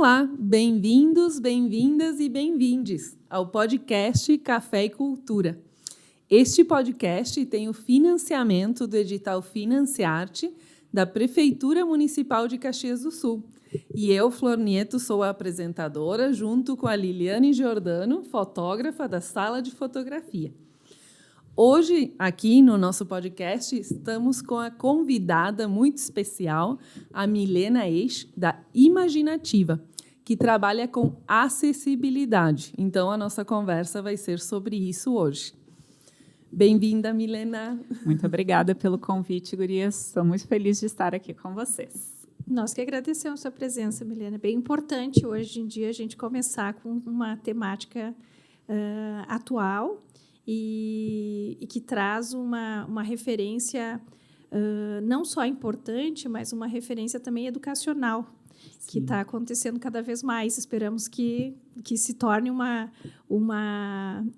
Olá, bem-vindos, bem-vindas e bem-vindes ao podcast Café e Cultura. Este podcast tem o financiamento do edital Financiarte da Prefeitura Municipal de Caxias do Sul. E eu, Flor Nieto, sou a apresentadora, junto com a Liliane Giordano, fotógrafa da Sala de Fotografia. Hoje, aqui no nosso podcast, estamos com a convidada muito especial, a Milena Eix, da Imaginativa, que trabalha com acessibilidade. Então, a nossa conversa vai ser sobre isso hoje. Bem-vinda, Milena. Muito obrigada pelo convite, gurias. Estou muito feliz de estar aqui com vocês. Nós que agradecemos a sua presença, Milena. É bem importante hoje em dia a gente começar com uma temática atual e que traz uma referência não só importante, mas uma referência também educacional, sim, que está acontecendo cada vez mais. Esperamos que se torne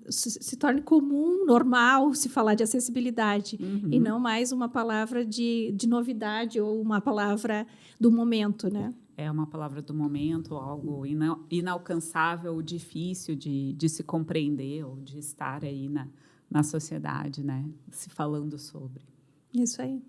se torne comum, normal, se falar de acessibilidade, e não mais uma palavra de novidade ou uma palavra do momento, né? É uma palavra do momento, algo inalcançável, difícil de se compreender ou de estar aí na sociedade, né? Se falando sobre. Isso aí.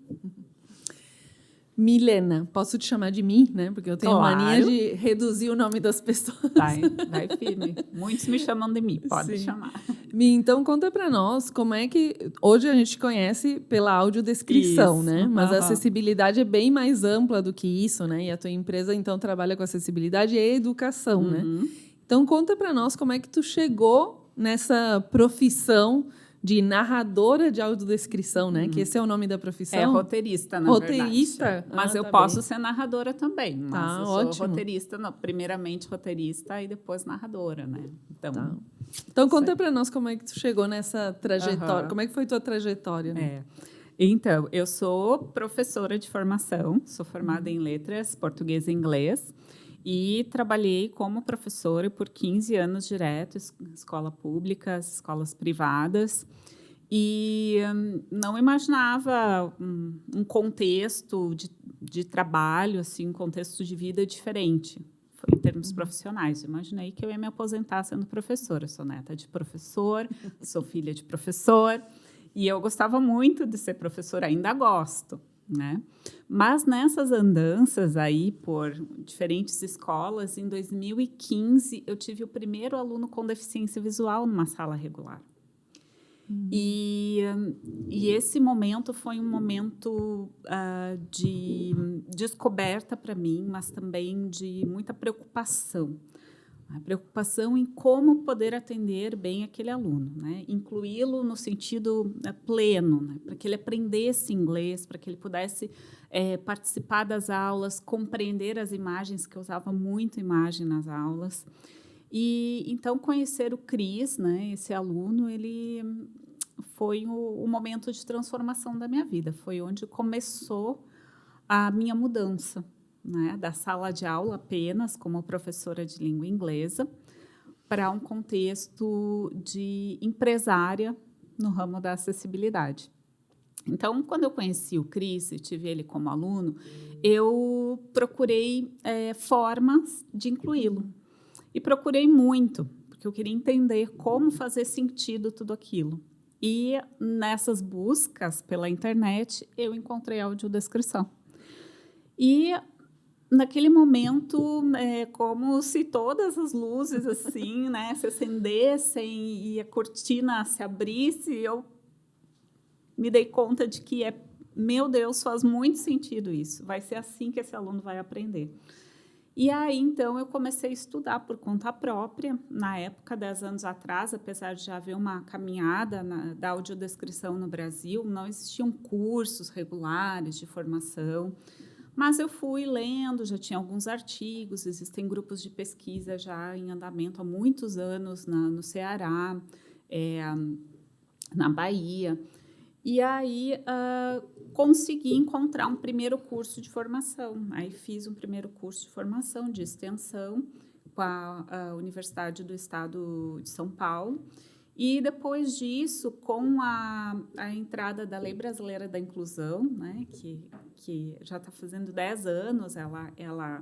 Milena, posso te chamar de mim, né? Porque eu tenho a mania de reduzir o nome das pessoas. Vai firme. Muitos me chamam de mim, pode chamar. Mi, então conta para nós como é que... Hoje a gente conhece pela audiodescrição, isso, né? Mas a acessibilidade é bem mais ampla do que isso, né? E a tua empresa, então, trabalha com acessibilidade e educação, né? Então, conta para nós como é que tu chegou nessa profissão de narradora de audiodescrição, né? Que esse é o nome da profissão. É roteirista, na roteirista? Verdade. Mas eu posso ser narradora também. Mas eu sou ótimo. Roteirista, não, primeiramente roteirista e depois narradora, né? Então conta para nós como é que tu chegou nessa trajetória. Como é que foi tua trajetória? Né? Então, eu sou professora de formação, sou formada em letras, português e inglês. E trabalhei como professora por 15 anos direto, escola pública, escolas privadas, e não imaginava um contexto de trabalho, assim, um contexto de vida diferente, em termos profissionais. Eu imaginei que eu ia me aposentar sendo professora. Sou neta de professor, sou filha de professor, e eu gostava muito de ser professora, ainda gosto, né? Mas nessas andanças aí por diferentes escolas, em 2015 eu tive o primeiro aluno com deficiência visual numa sala regular. E esse momento foi um momento de descoberta para mim, mas também de muita preocupação. A preocupação em como poder atender bem aquele aluno, né? Incluí-lo no sentido pleno, né? Para que ele aprendesse inglês, para que ele pudesse participar das aulas, compreender as imagens, que eu usava muito imagem nas aulas. E, então, conhecer o Cris, né? Esse aluno, ele foi o momento de transformação da minha vida. Foi onde começou a minha mudança, né, da sala de aula apenas como professora de língua inglesa para um contexto de empresária no ramo da acessibilidade. Então, quando eu conheci o Cris e tive ele como aluno, eu procurei formas de incluí-lo. E procurei muito, porque eu queria entender como fazer sentido tudo aquilo. E nessas buscas pela internet, eu encontrei a audiodescrição. E naquele momento, como se todas as luzes assim, né, se acendessem e a cortina se abrisse, eu me dei conta de que meu Deus, faz muito sentido isso. Vai ser assim que esse aluno vai aprender. E aí, então, eu comecei a estudar por conta própria. Na época, 10 anos atrás, apesar de já haver uma caminhada da audiodescrição no Brasil, não existiam cursos regulares de formação. Mas eu fui lendo, já tinha alguns artigos, existem grupos de pesquisa já em andamento há muitos anos no Ceará, na Bahia. E aí consegui encontrar um primeiro curso de formação. Aí fiz um primeiro curso de formação de extensão com a Universidade do Estado de São Paulo. E, depois disso, com a entrada da Lei Brasileira da Inclusão, né, que já está fazendo 10 anos, ela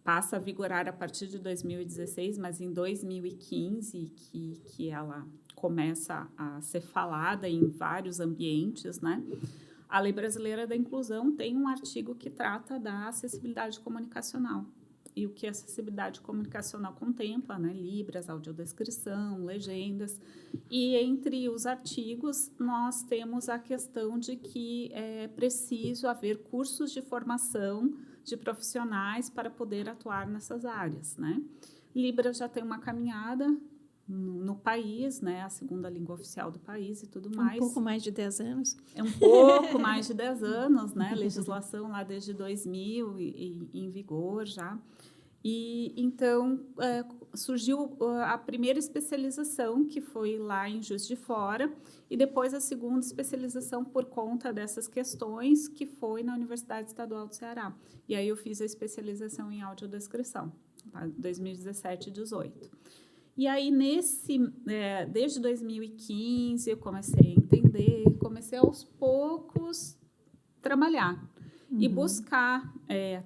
passa a vigorar a partir de 2016, mas em 2015 que ela começa a ser falada em vários ambientes, né? A Lei Brasileira da Inclusão tem um artigo que trata da acessibilidade comunicacional. E o que a acessibilidade comunicacional contempla, né? Libras, audiodescrição, legendas. E entre os artigos, nós temos a questão de que é preciso haver cursos de formação de profissionais para poder atuar nessas áreas, né? Libras já tem uma caminhada no país, né? A segunda língua oficial do país e tudo mais. Um pouco mais de 10 anos. É um pouco mais de 10 anos, né? Legislação lá desde 2000 e em vigor já. E então surgiu a primeira especialização, que foi lá em Juiz de Fora, e depois a segunda especialização por conta dessas questões, que foi na Universidade Estadual do Ceará. E aí eu fiz a especialização em audiodescrição, 2017 e 2018. E aí, desde 2015, eu comecei a entender, comecei aos poucos trabalhar e buscar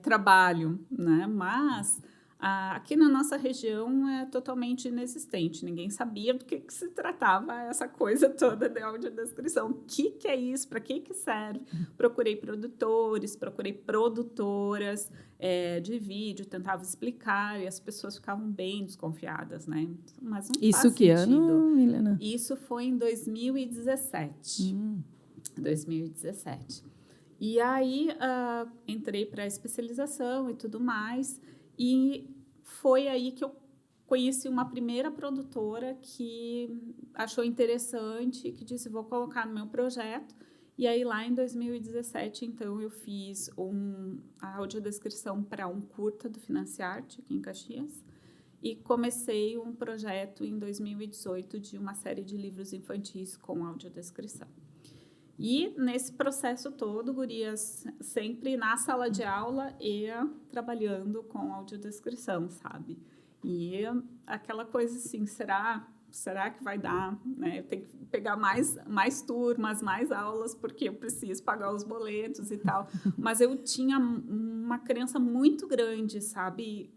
trabalho, né? Mas aqui na nossa região é totalmente inexistente. Ninguém sabia do que se tratava essa coisa toda de audiodescrição. O que é isso? Para que serve? Procurei produtores, procurei produtoras de vídeo, tentava explicar e as pessoas ficavam bem desconfiadas, né? Mas não Isso faz que sentido. ano, Milena? Isso foi em 2017. 2017. E aí, entrei para a especialização e tudo mais, e foi aí que eu conheci uma primeira produtora que achou interessante, que disse, vou colocar no meu projeto. E aí, lá em 2017, então, eu fiz a audiodescrição para um curta do Financiarte, aqui em Caxias, e comecei um projeto em 2018 de uma série de livros infantis com audiodescrição. E, nesse processo todo, gurias, sempre na sala de aula, ia trabalhando com audiodescrição, sabe? E aquela coisa assim, será que vai dar? Né? Eu tenho que pegar mais turmas, mais aulas, porque eu preciso pagar os boletos e tal. Mas eu tinha uma crença muito grande, sabe?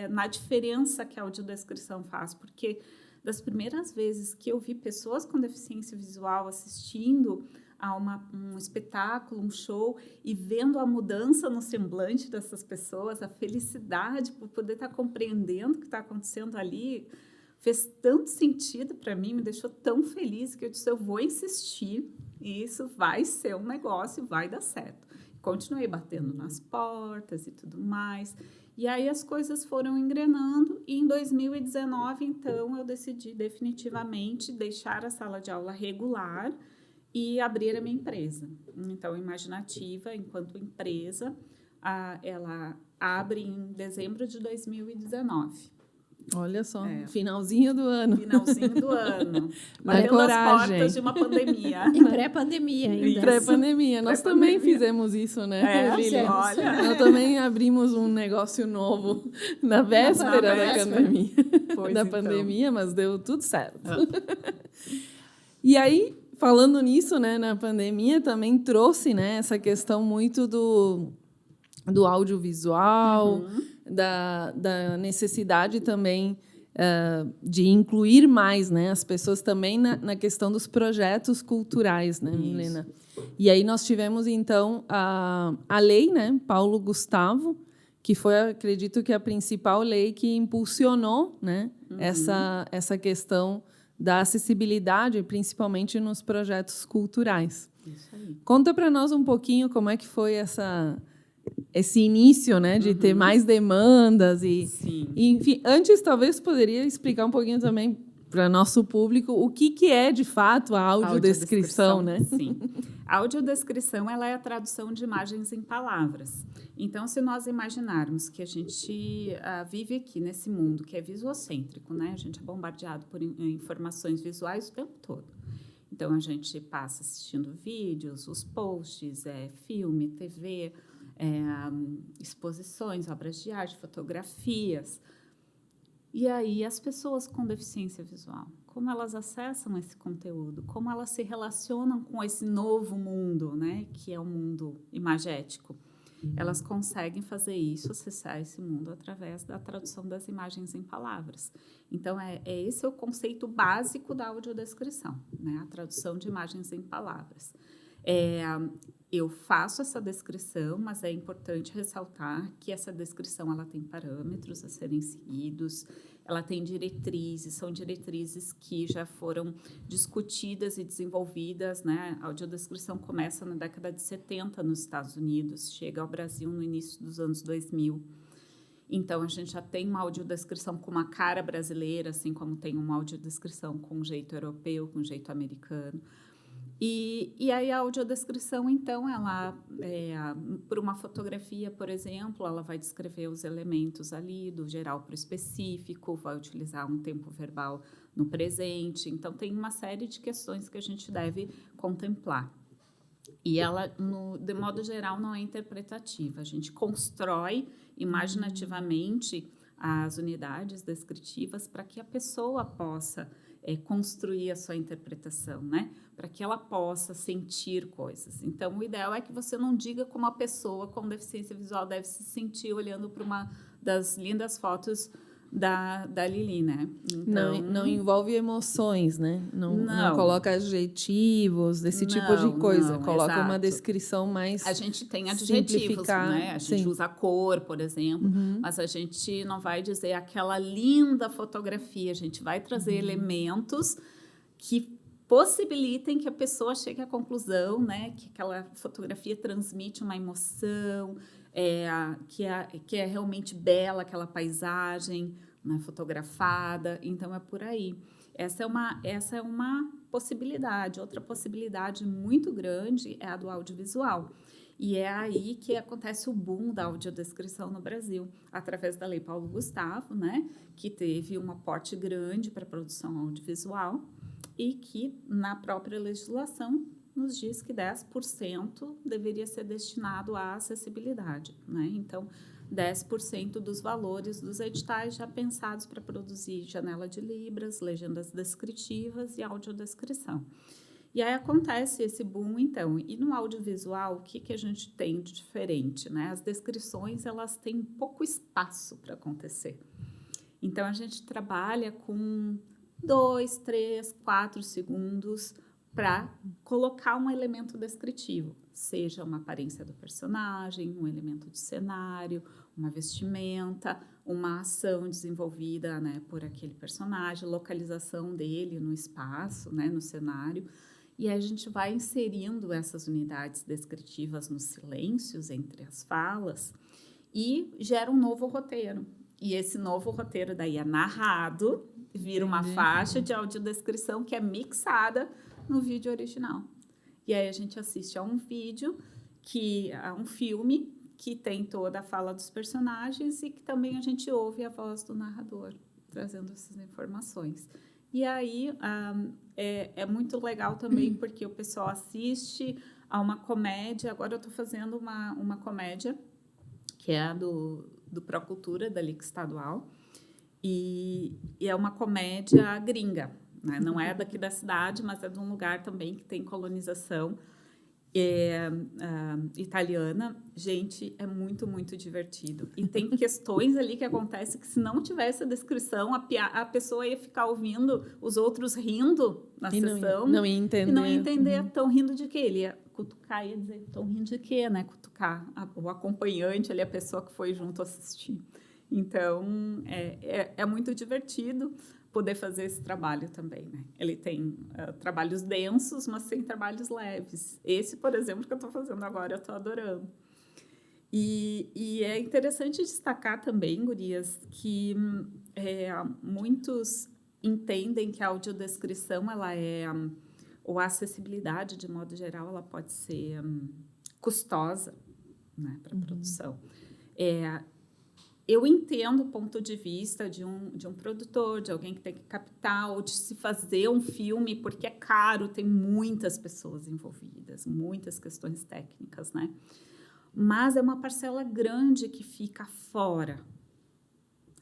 Na diferença que a audiodescrição faz, porque das primeiras vezes que eu vi pessoas com deficiência visual assistindo a um espetáculo, um show, e vendo a mudança no semblante dessas pessoas, a felicidade por poder estar compreendendo o que está acontecendo ali, fez tanto sentido para mim, me deixou tão feliz, que eu disse, eu vou insistir, e isso vai ser um negócio, vai dar certo. Continuei batendo nas portas e tudo mais, e aí as coisas foram engrenando, e em 2019, então, eu decidi definitivamente deixar a sala de aula regular e abrir a minha empresa. Então, Imaginativa, enquanto empresa, ela abre em dezembro de 2019. Olha só, finalzinho do ano. Finalzinho do ano. Batendo as portas de uma pandemia. Em pré-pandemia ainda. Em pré-pandemia. Nós também fizemos isso, né, Lilian? Olha. Nós também abrimos um negócio novo na véspera da pandemia. Pandemia, mas deu tudo certo. E aí, falando nisso, né, na pandemia, também trouxe, né, essa questão muito do audiovisual, da necessidade também de incluir mais, né, as pessoas também na questão dos projetos culturais, né, Milena? E aí nós tivemos, então, a lei, né, Paulo Gustavo, que foi, acredito que, a principal lei que impulsionou, né, essa questão da acessibilidade, principalmente nos projetos culturais. Isso aí. Conta para nós um pouquinho como é que foi esse início, né, de ter mais demandas e, enfim, antes talvez poderia explicar um pouquinho também para nosso público o que é de fato a audiodescrição, né? Sim. A audiodescrição, ela é a tradução de imagens em palavras. Então, se nós imaginarmos que a gente vive aqui nesse mundo que é visuocêntrico, né? A gente é bombardeado por informações visuais o tempo todo. Então, a gente passa assistindo vídeos, os posts, filme, TV, exposições, obras de arte, fotografias. E aí, as pessoas com deficiência visual, como elas acessam esse conteúdo, como elas se relacionam com esse novo mundo, né, que é o mundo imagético. elas conseguem fazer isso, acessar esse mundo através da tradução das imagens em palavras. Então, esse é o conceito básico da audiodescrição, né? A tradução de imagens em palavras. Eu faço essa descrição, mas é importante ressaltar que essa descrição ela tem parâmetros a serem seguidos, ela tem diretrizes, são diretrizes que já foram discutidas e desenvolvidas, né? A audiodescrição começa na década de 70 nos Estados Unidos, chega ao Brasil no início dos anos 2000. Então, a gente já tem uma audiodescrição com uma cara brasileira, assim como tem uma audiodescrição com um jeito europeu, com um jeito americano. E aí a audiodescrição, então, ela, por uma fotografia, por exemplo, ela vai descrever os elementos ali, do geral para o específico, vai utilizar um tempo verbal no presente. Então, tem uma série de questões que a gente deve contemplar. E ela, de modo geral, não é interpretativa. A gente constrói imaginativamente as unidades descritivas para que a pessoa possa construir a sua interpretação, né? Para que ela possa sentir coisas. Então, o ideal é que você não diga como a pessoa com deficiência visual deve se sentir olhando para uma das lindas fotos da Lili, né? Então, não envolve emoções, né? Não coloca adjetivos, desse tipo de coisa. Coloca exato. Uma descrição mais a gente tem adjetivos, né? A gente usa cor, por exemplo, mas a gente não vai dizer aquela linda fotografia. A gente vai trazer elementos que possibilitem que a pessoa chegue à conclusão, né? Que aquela fotografia transmite uma emoção, que é realmente bela aquela paisagem, né, fotografada. Então, é por aí. Essa é uma possibilidade. Outra possibilidade muito grande é a do audiovisual. E é aí que acontece o boom da audiodescrição no Brasil, através da Lei Paulo Gustavo, né, que teve um aporte grande para a produção audiovisual e que, na própria legislação, nos diz que 10% deveria ser destinado à acessibilidade, né? Então, 10% dos valores dos editais já pensados para produzir janela de libras, legendas descritivas e audiodescrição. E aí acontece esse boom, então. E no audiovisual, o que a gente tem de diferente, né? As descrições, elas têm pouco espaço para acontecer. Então, a gente trabalha com 2, 3, 4 segundos para colocar um elemento descritivo, seja uma aparência do personagem, um elemento de cenário, uma vestimenta, uma ação desenvolvida, né, por aquele personagem, localização dele no espaço, né, no cenário. E a gente vai inserindo essas unidades descritivas nos silêncios entre as falas e gera um novo roteiro. E esse novo roteiro daí é narrado, vira uma faixa de audiodescrição que é mixada no vídeo original. E aí a gente assiste a um um filme que tem toda a fala dos personagens e que também a gente ouve a voz do narrador trazendo essas informações. E aí é muito legal também porque o pessoal assiste a uma comédia. Agora eu estou fazendo uma comédia que é a do Procultura, da LIC Estadual, e é uma comédia gringa, né? Não é daqui da cidade, mas é de um lugar também que tem colonização italiana. Gente, é muito, muito divertido. E tem questões ali que acontecem que, se não tivesse a descrição, a pessoa ia ficar ouvindo os outros rindo na sessão. Não ia entender. E não ia entender, estão rindo de quê? Ele ia cutucar e ia dizer, estão rindo de quê, né? Cutucar o acompanhante, ali, a pessoa que foi junto assistir. Então, é muito divertido poder fazer esse trabalho também, né? Ele tem trabalhos densos, mas tem trabalhos leves. Esse, por exemplo, que eu estou fazendo agora, eu estou adorando. E é interessante destacar também, gurias, que muitos entendem que a audiodescrição, ela ou a acessibilidade, de modo geral, ela pode ser custosa, né, para a produção. Eu entendo o ponto de vista de um produtor, de alguém que tem que captar, ou de se fazer um filme, porque é caro, tem muitas pessoas envolvidas, muitas questões técnicas, né? Mas é uma parcela grande que fica fora.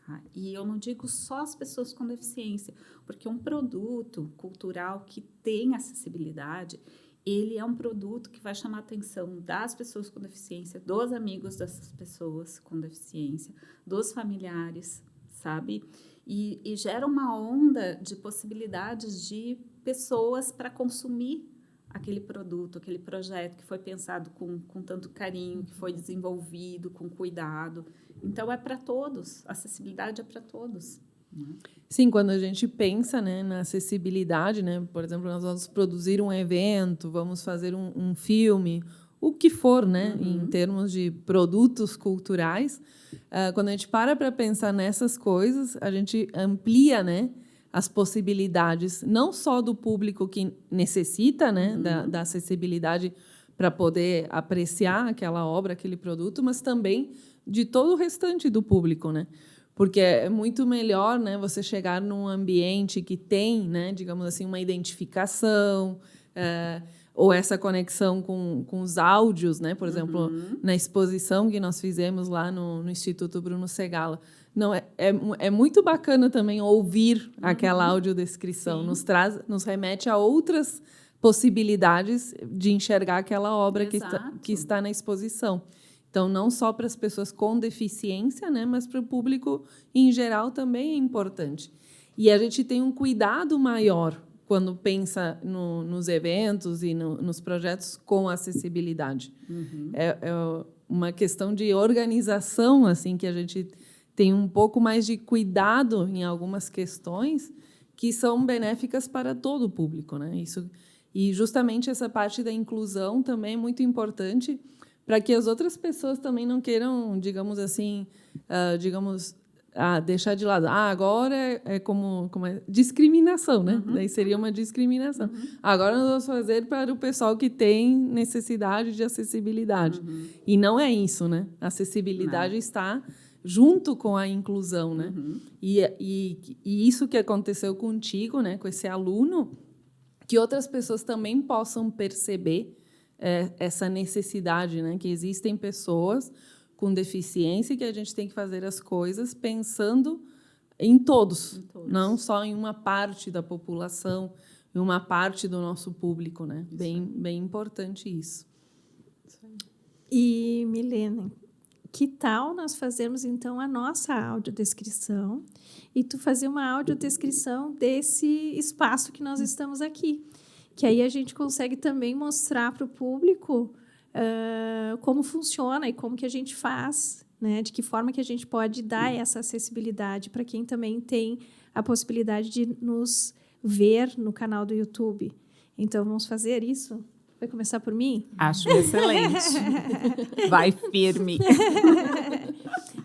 Tá? E eu não digo só as pessoas com deficiência, porque um produto cultural que tem acessibilidade, ele é um produto que vai chamar a atenção das pessoas com deficiência, dos amigos dessas pessoas com deficiência, dos familiares, sabe? E gera uma onda de possibilidades de pessoas para consumir aquele produto, aquele projeto que foi pensado com tanto carinho, que foi desenvolvido com cuidado. Então, é para todos, a acessibilidade é para todos. Sim, quando a gente pensa, né, na acessibilidade, né, por exemplo, nós vamos produzir um evento, vamos fazer um filme, o que for, né, em termos de produtos culturais, quando a gente para pensar nessas coisas, a gente amplia, né, as possibilidades, não só do público que necessita, né, da acessibilidade para poder apreciar aquela obra, aquele produto, mas também de todo o restante do público, né? Porque é muito melhor, né, você chegar num ambiente que tem, né, digamos assim, uma identificação, ou essa conexão com os áudios, né? Por exemplo, na exposição que nós fizemos lá no Instituto Bruno Segalla. Não, é muito bacana também ouvir aquela audiodescrição. Nos remete a outras possibilidades de enxergar aquela obra que está na exposição. Então, não só para as pessoas com deficiência, né, mas para o público em geral também é importante. E a gente tem um cuidado maior quando pensa nos eventos e nos projetos com acessibilidade. É uma questão de organização, assim, que a gente tem um pouco mais de cuidado em algumas questões que são benéficas para todo o público, né? E justamente essa parte da inclusão também é muito importante para que as outras pessoas também não queiram, digamos assim, deixar de lado. Agora é como discriminação, né? Daí seria uma discriminação. Agora nós vamos fazer para o pessoal que tem necessidade de acessibilidade. E não é isso, né? A acessibilidade está junto com a inclusão, né? E isso que aconteceu contigo, né? Com esse aluno, que outras pessoas também possam perceber essa necessidade, né? Que existem pessoas com deficiência e que a gente tem que fazer as coisas pensando em todos, não só em uma parte da população, em uma parte do nosso público, né? Bem importante isso. E, Milena, que tal nós fazermos, então, a nossa audiodescrição e tu fazer uma audiodescrição desse espaço que nós estamos aqui? Que aí a gente consegue também mostrar para o público como funciona e como que a gente faz, né? De que forma que a gente pode dar essa acessibilidade para quem também tem a possibilidade de nos ver no canal do YouTube. Então, vamos fazer isso? Vai começar por mim? Acho excelente. Vai firme.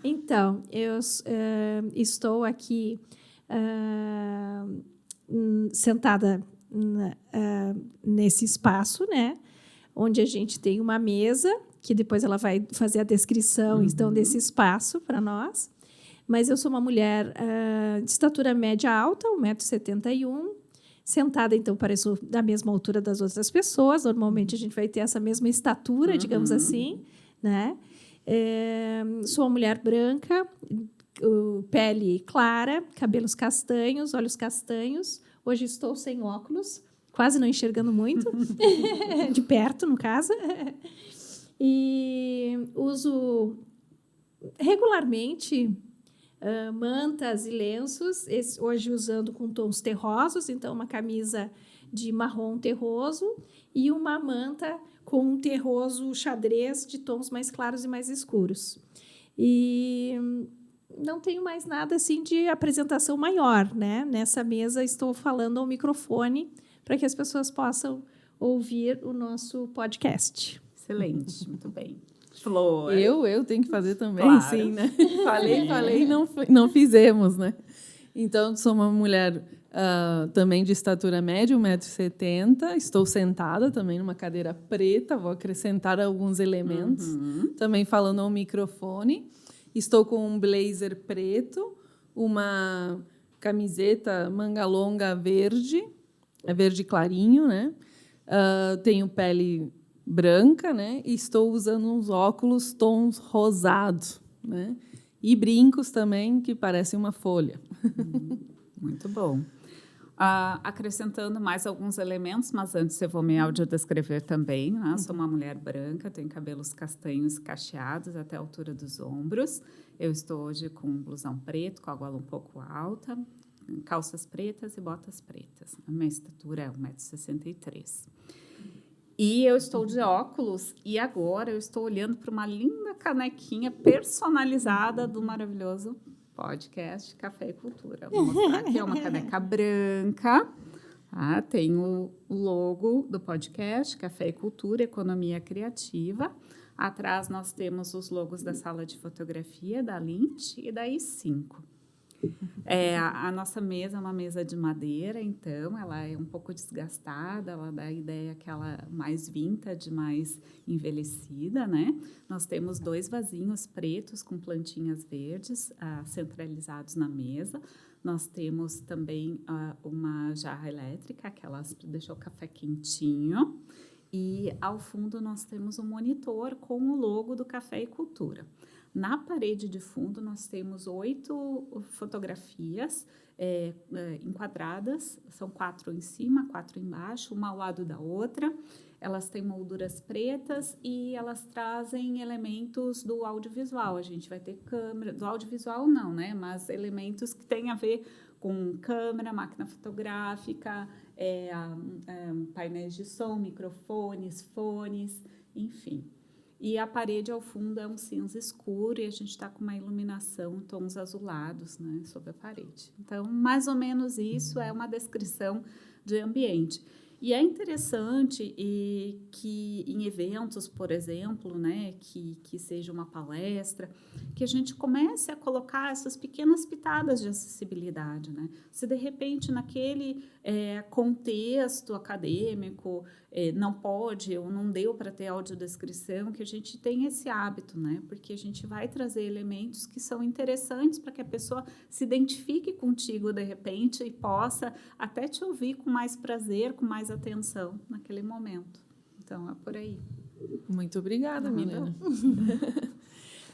Então, eu estou aqui sentada nesse espaço, né, onde a gente tem uma mesa, que depois ela vai fazer a descrição então, desse espaço para nós. Mas eu sou uma mulher de estatura média alta, 1,71 m, sentada, então, pareço da mesma altura das outras pessoas. Normalmente, a gente vai ter essa mesma estatura, digamos assim, né? Sou uma mulher branca, pele clara, cabelos castanhos, olhos castanhos. Hoje estou sem óculos, quase não enxergando muito, de perto, no caso. E uso regularmente mantas e lenços, hoje usando com tons terrosos, então uma camisa de marrom terroso e uma manta com um terroso xadrez de tons mais claros e mais escuros. E não tenho mais nada assim de apresentação maior, né? Nessa mesa estou falando ao microfone para que as pessoas possam ouvir o nosso podcast. Excelente, muito bem. Flor. Eu tenho que fazer também, claro. Sim, né? Falei, não fizemos, né? Então, sou uma mulher também de estatura média, 1,70 m. Estou sentada também numa cadeira preta, vou acrescentar alguns elementos. Também falando ao microfone. Estou com um blazer preto, uma camiseta manga longa verde clarinho, né? Tenho pele branca, né? E estou usando uns óculos tons rosados, né? E brincos também que parecem uma folha. Muito bom. Acrescentando mais alguns elementos, mas antes eu vou me audiodescrever também. Né? Sou uma mulher branca, tenho cabelos castanhos cacheados até a altura dos ombros. Eu estou hoje com um blusão preto, com a gola um pouco alta, calças pretas e botas pretas. A minha estatura é 1,63 m. E eu estou de óculos e agora eu estou olhando para uma linda canequinha personalizada do maravilhoso podcast Café e Cultura. Vou mostrar aqui, é uma caneca branca. Tem o logo do podcast Café e Cultura, Economia Criativa. Atrás nós temos os logos da sala de fotografia, da Lint e da I5. A nossa mesa é uma mesa de madeira, então ela é um pouco desgastada, ela dá a ideia que ela é mais vintage, mais envelhecida, né? Nós temos 2 vasinhos pretos com plantinhas verdes centralizados na mesa. Nós temos também uma jarra elétrica, que ela deixa o café quentinho. E, ao fundo, nós temos um monitor com o logo do Café e Cultura. Na parede de fundo, nós temos 8 fotografias enquadradas, são 4 em cima, 4 embaixo, uma ao lado da outra. Elas têm molduras pretas e elas trazem elementos do audiovisual. A gente vai ter câmera, do audiovisual não, né? Mas elementos que têm a ver com câmera, máquina fotográfica, painéis de som, microfones, fones, enfim. E a parede, ao fundo, é um cinza escuro e a gente está com uma iluminação, tons azulados, né, sobre a parede. Então, mais ou menos isso é uma descrição de ambiente. E é interessante que em eventos, por exemplo, né, que seja uma palestra, que a gente comece a colocar essas pequenas pitadas de acessibilidade, né? Se, de repente, naquele contexto acadêmico não pode ou não deu para ter audiodescrição, que a gente tenha esse hábito, né? Porque a gente vai trazer elementos que são interessantes para que a pessoa se identifique contigo, de repente, e possa até te ouvir com mais prazer, com mais atenção naquele momento. Então, é por aí. Muito obrigada, Milena.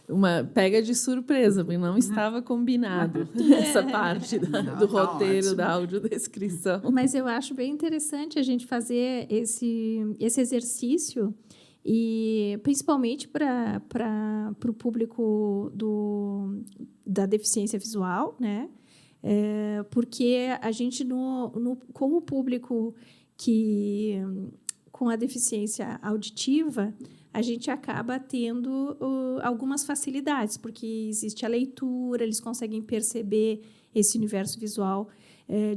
Uma pega de surpresa, porque não estava combinado essa parte do roteiro, da audiodescrição. Mas eu acho bem interessante a gente fazer esse exercício, e principalmente para o público da deficiência visual, né? Porque a gente, como público com a deficiência auditiva, a gente acaba tendo algumas facilidades, porque existe a leitura, eles conseguem perceber esse universo visual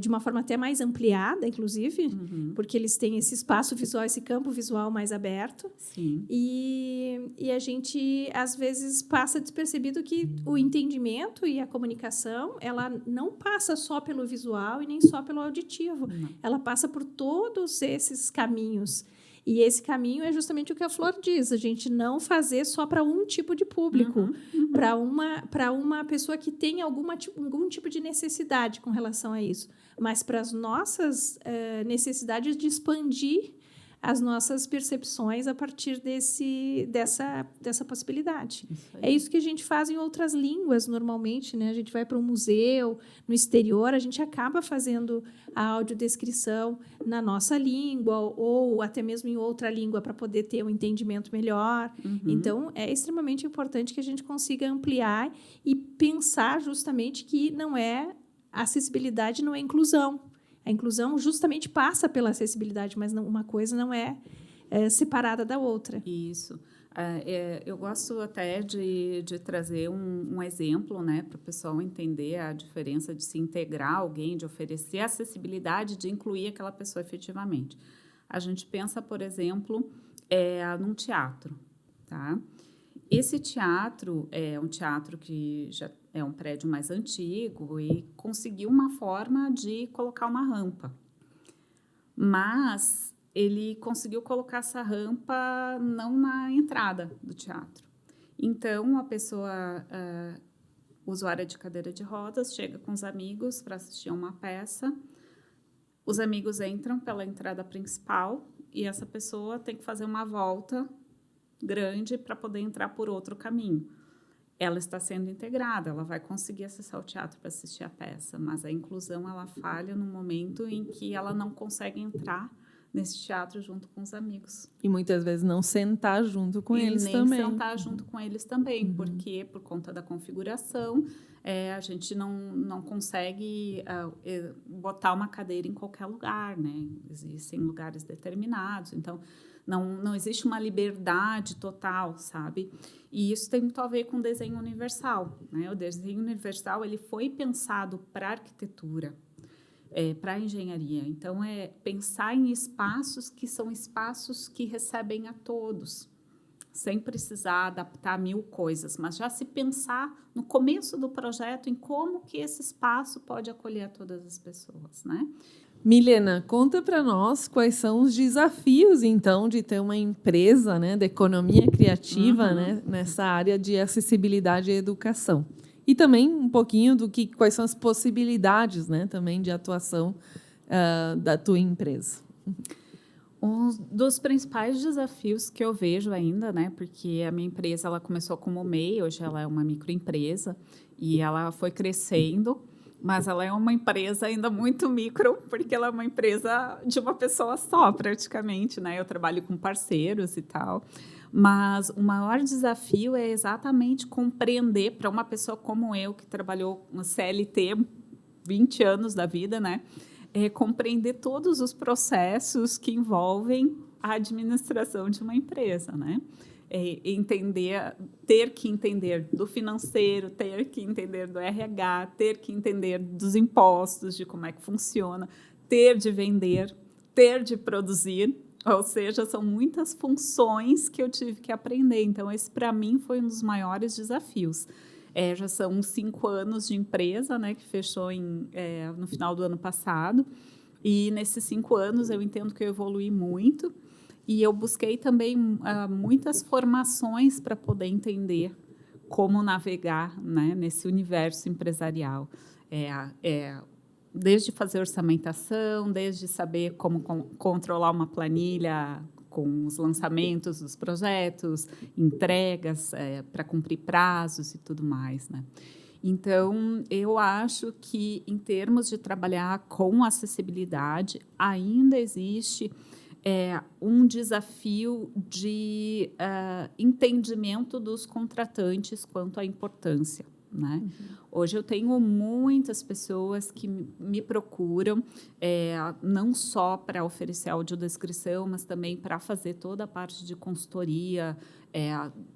de uma forma até mais ampliada, inclusive, porque eles têm esse espaço visual, esse campo visual mais aberto. Sim. E a gente, às vezes, passa despercebido que o entendimento e a comunicação, ela não passa só pelo visual e nem só pelo auditivo. Não. Ela passa por todos esses caminhos. E esse caminho é justamente o que a Flor diz, a gente não fazer só para um tipo de público, para uma pessoa que tem algum tipo de necessidade com relação a isso, mas para as nossas necessidades de expandir as nossas percepções a partir dessa possibilidade. É isso que a gente faz em outras línguas, normalmente, né? A gente vai para um museu, no exterior, a gente acaba fazendo a audiodescrição na nossa língua ou até mesmo em outra língua para poder ter um entendimento melhor. Então, é extremamente importante que a gente consiga ampliar e pensar justamente que acessibilidade não é inclusão. A inclusão justamente passa pela acessibilidade, mas uma coisa não é separada da outra. Isso. Eu gosto até de trazer um exemplo, né, para o pessoal entender a diferença de se integrar alguém, de oferecer acessibilidade, de incluir aquela pessoa efetivamente. A gente pensa, por exemplo, num teatro. Tá? Esse teatro é um teatro que já é um prédio mais antigo e conseguiu uma forma de colocar uma rampa. Mas ele conseguiu colocar essa rampa não na entrada do teatro. Então, a pessoa usuária de cadeira de rodas chega com os amigos para assistir a uma peça. Os amigos entram pela entrada principal e essa pessoa tem que fazer uma volta grande para poder entrar por outro caminho. ela está sendo integrada, ela vai conseguir acessar o teatro para assistir a peça, mas a inclusão ela falha no momento em que ela não consegue entrar nesse teatro junto com os amigos. E muitas vezes não sentar junto com eles nem também. sentar junto com eles também, porque por conta da configuração, a gente não consegue botar uma cadeira em qualquer lugar, né? Existem lugares determinados, então não existe uma liberdade total, sabe? E isso tem muito a ver com o desenho universal, né? O desenho universal ele foi pensado para a arquitetura, para a engenharia. Então, pensar em espaços que são espaços que recebem a todos, sem precisar adaptar 1000 coisas, mas já se pensar no começo do projeto em como que esse espaço pode acolher a todas as pessoas, né? Milena, conta para nós quais são os desafios, então, de ter uma empresa, né, de economia criativa, né, nessa área de acessibilidade e educação. E também um pouquinho quais são as possibilidades, né, também de atuação da tua empresa. Um dos principais desafios que eu vejo ainda, né, porque a minha empresa ela começou como MEI, hoje ela é uma microempresa e ela foi crescendo, mas ela é uma empresa ainda muito micro, porque ela é uma empresa de uma pessoa só, praticamente, né? Eu trabalho com parceiros e tal. Mas o maior desafio é exatamente compreender para uma pessoa como eu, que trabalhou no CLT 20 anos da vida, né? Compreender todos os processos que envolvem a administração de uma empresa, né? Ter que entender do financeiro, ter que entender do RH, ter que entender dos impostos, de como é que funciona, ter de vender, ter de produzir, ou seja, são muitas funções que eu tive que aprender. Então, esse, para mim, foi um dos maiores desafios. Já são 5 anos de empresa, né, que fechou no final do ano passado, e nesses 5 anos eu entendo que eu evolui muito, e eu busquei também muitas formações para poder entender como navegar, né, nesse universo empresarial. Desde fazer orçamentação, desde saber como controlar uma planilha com os lançamentos dos projetos, entregas para cumprir prazos e tudo mais, né? Então, eu acho que, em termos de trabalhar com acessibilidade, ainda existe um desafio de entendimento dos contratantes quanto à importância, né? Hoje eu tenho muitas pessoas que me procuram, não só para oferecer audiodescrição, mas também para fazer toda a parte de consultoria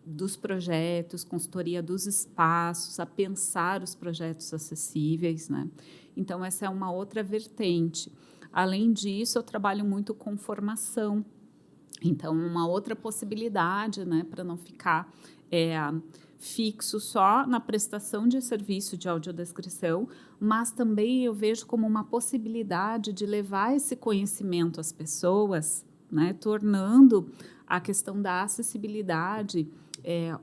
dos projetos, consultoria dos espaços, a pensar os projetos acessíveis, né? Então, essa é uma outra vertente. Além disso, eu trabalho muito com formação. Então, uma outra possibilidade, né, para não ficar fixo só na prestação de serviço de audiodescrição, mas também eu vejo como uma possibilidade de levar esse conhecimento às pessoas, né, tornando a questão da acessibilidade,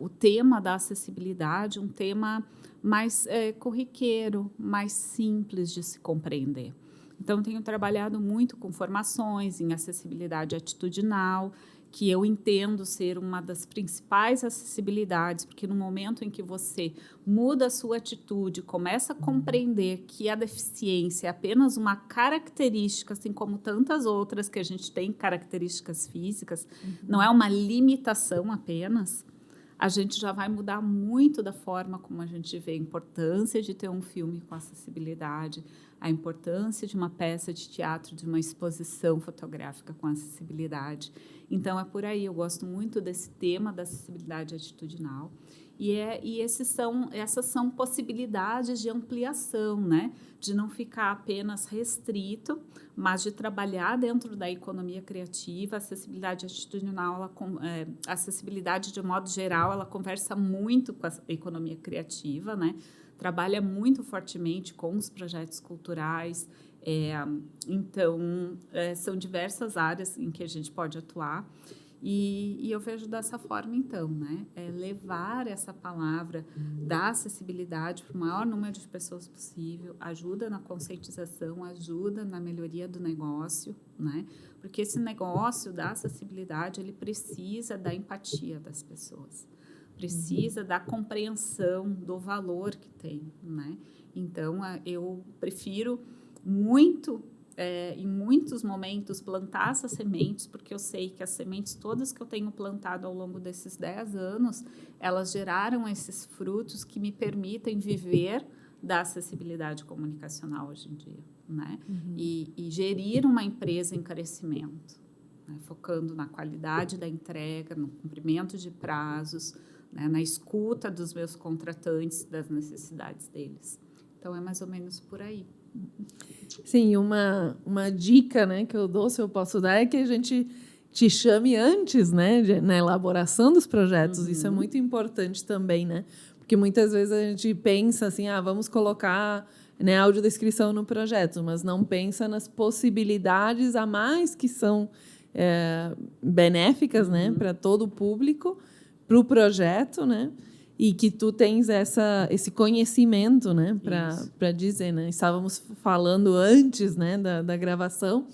o tema da acessibilidade, um tema mais corriqueiro, mais simples de se compreender. Então, tenho trabalhado muito com formações em acessibilidade atitudinal, que eu entendo ser uma das principais acessibilidades, porque no momento em que você muda a sua atitude, começa a compreender que a deficiência é apenas uma característica, assim como tantas outras que a gente tem, características físicas, não é uma limitação apenas, a gente já vai mudar muito da forma como a gente vê a importância de ter um filme com acessibilidade, a importância de uma peça de teatro, de uma exposição fotográfica com acessibilidade. Então, é por aí. Eu gosto muito desse tema da acessibilidade atitudinal. E essas são possibilidades de ampliação, né? De não ficar apenas restrito, mas de trabalhar dentro da economia criativa. A acessibilidade atitudinal, a acessibilidade, de modo geral, ela conversa muito com a economia criativa, né? Trabalha muito fortemente com os projetos culturais. Então, são diversas áreas em que a gente pode atuar. E eu vejo dessa forma, então, né? Levar essa palavra da acessibilidade para o maior número de pessoas possível, ajuda na conscientização, ajuda na melhoria do negócio, né? Porque esse negócio da acessibilidade, ele precisa da empatia das pessoas. precisa da compreensão do valor que tem, né? Então, eu prefiro muito, em muitos momentos, plantar essas sementes, porque eu sei que as sementes todas que eu tenho plantado ao longo desses 10 anos, elas geraram esses frutos que me permitem viver da acessibilidade comunicacional hoje em dia, né? E gerir uma empresa em crescimento, né? Focando na qualidade da entrega, no cumprimento de prazos, né? Na escuta dos meus contratantes, das necessidades deles. Então, é mais ou menos por aí. Sim, uma dica, né, que eu dou, se eu posso dar, é que a gente te chame antes, né, na elaboração dos projetos. Isso é muito importante também, né? Porque muitas vezes a gente pensa assim, vamos colocar, né, audiodescrição no projeto, mas não pensa nas possibilidades a mais que são benéficas, né, para todo o público, para o projeto, né? E que tu tens esse conhecimento, né, para dizer, né? Estávamos falando antes, né, da gravação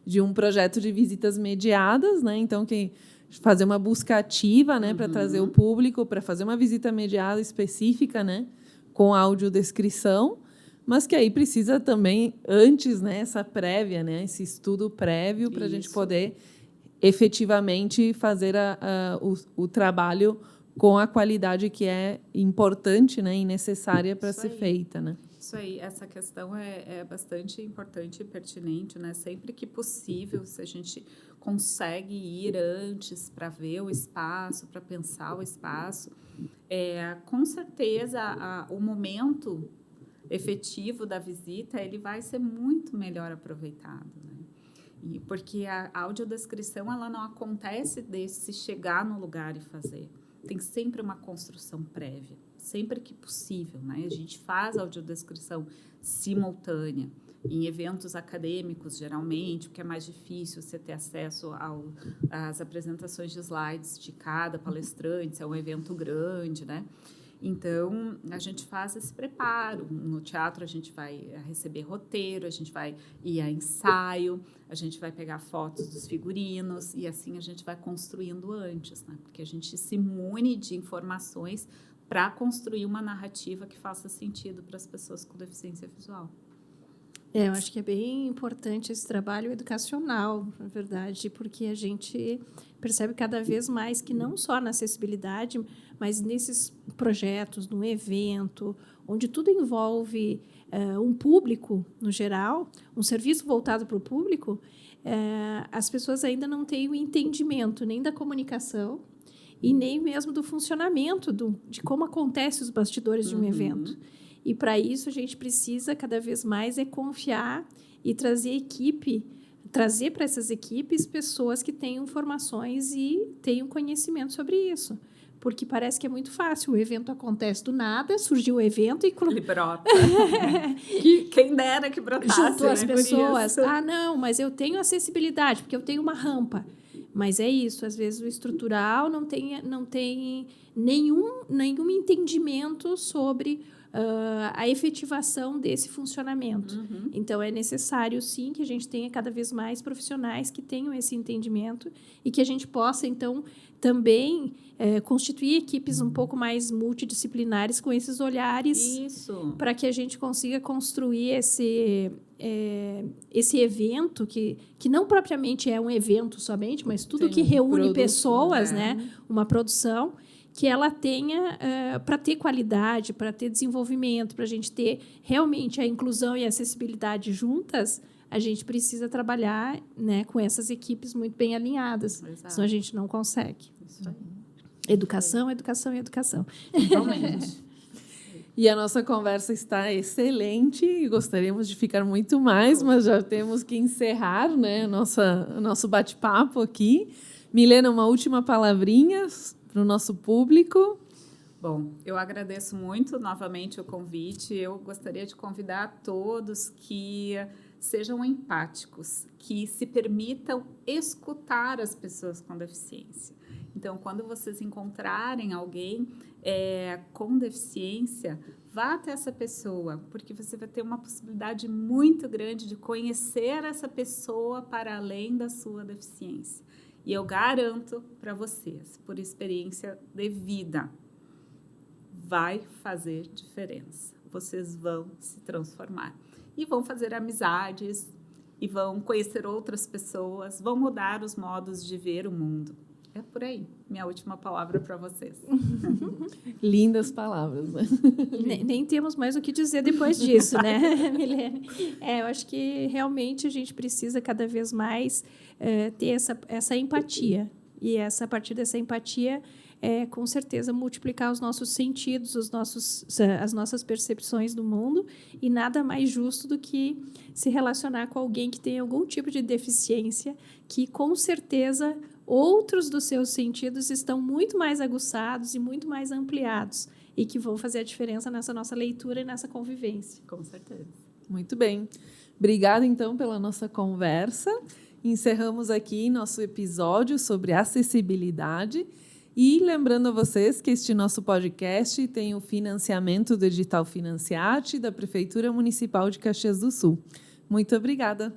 de um projeto de visitas mediadas, né? Então, fazer uma busca ativa, né, para trazer o público, para fazer uma visita mediada específica, né, com audiodescrição, mas que aí precisa também, antes, né, essa prévia, né, esse estudo prévio para a gente poder efetivamente fazer o trabalho com a qualidade que é importante, né, e necessária para ser feita, né? Isso aí, essa questão é bastante importante e pertinente, né? Sempre que possível, se a gente consegue ir antes para ver o espaço, para pensar o espaço, com certeza o momento efetivo da visita ele vai ser muito melhor aproveitado, né? Porque a audiodescrição ela não acontece de se chegar no lugar e fazer. Tem sempre uma construção prévia, sempre que possível, né? A gente faz a audiodescrição simultânea em eventos acadêmicos, geralmente, porque é mais difícil você ter acesso às apresentações de slides de cada palestrante, é um evento grande, né? Então, a gente faz esse preparo. No teatro, a gente vai receber roteiro, a gente vai ir a ensaio, a gente vai pegar fotos dos figurinos e assim a gente vai construindo antes, né? Porque a gente se mune de informações para construir uma narrativa que faça sentido para as pessoas com deficiência visual. Eu acho que é bem importante esse trabalho educacional, na verdade, porque a gente percebe cada vez mais que não só na acessibilidade, mas nesses projetos, no evento, onde tudo envolve um público, no geral, um serviço voltado para o público, as pessoas ainda não têm o entendimento nem da comunicação e nem mesmo do funcionamento, de como acontecem os bastidores de um evento. E, para isso, a gente precisa, cada vez mais, confiar e trazer para essas equipes pessoas que tenham formações e tenham conhecimento sobre isso. Porque parece que é muito fácil. O evento acontece do nada, surgiu o evento e... Ele brota. Quem dera que brotasse. Juntou as pessoas. Não, mas eu tenho acessibilidade, porque eu tenho uma rampa. Mas é isso, às vezes o estrutural não tem nenhum entendimento sobre a efetivação desse funcionamento. Então, é necessário, sim, que a gente tenha cada vez mais profissionais que tenham esse entendimento e que a gente possa, então, também constituir equipes um pouco mais multidisciplinares com esses olhares para que a gente consiga construir esse evento que não propriamente é um evento somente, mas tudo que reúne pessoas, né? Uma produção que ela tenha, para ter qualidade, para ter desenvolvimento, para a gente ter realmente a inclusão e a acessibilidade juntas, a gente precisa trabalhar, né, com essas equipes muito bem alinhadas. Exato. Senão a gente não consegue. Isso aí. Educação, educação e educação. Totalmente. E a nossa conversa está excelente e gostaríamos de ficar muito mais, mas já temos que encerrar, né, nosso bate-papo aqui. Milena, uma última palavrinha para o nosso público. Bom, eu agradeço muito novamente o convite. Eu gostaria de convidar a todos que sejam empáticos, que se permitam escutar as pessoas com deficiência. Então, quando vocês encontrarem alguém com deficiência, vá até essa pessoa, porque você vai ter uma possibilidade muito grande de conhecer essa pessoa para além da sua deficiência. E eu garanto para vocês, por experiência de vida, vai fazer diferença. Vocês vão se transformar. E vão fazer amizades, e vão conhecer outras pessoas, vão mudar os modos de ver o mundo. É por aí. Minha última palavra para vocês. Lindas palavras, né? Nem temos mais o que dizer depois disso, né, Milene? Eu acho que realmente a gente precisa cada vez mais ter essa empatia. E a partir dessa empatia, com certeza, multiplicar os nossos sentidos, as nossas percepções do mundo. E nada mais justo do que se relacionar com alguém que tem algum tipo de deficiência, que com certeza outros dos seus sentidos estão muito mais aguçados e muito mais ampliados e que vão fazer a diferença nessa nossa leitura e nessa convivência. Com certeza. Muito bem. Obrigada, então, pela nossa conversa. Encerramos aqui nosso episódio sobre acessibilidade. E lembrando a vocês que este nosso podcast tem o financiamento do edital Financiarte da Prefeitura Municipal de Caxias do Sul. Muito obrigada.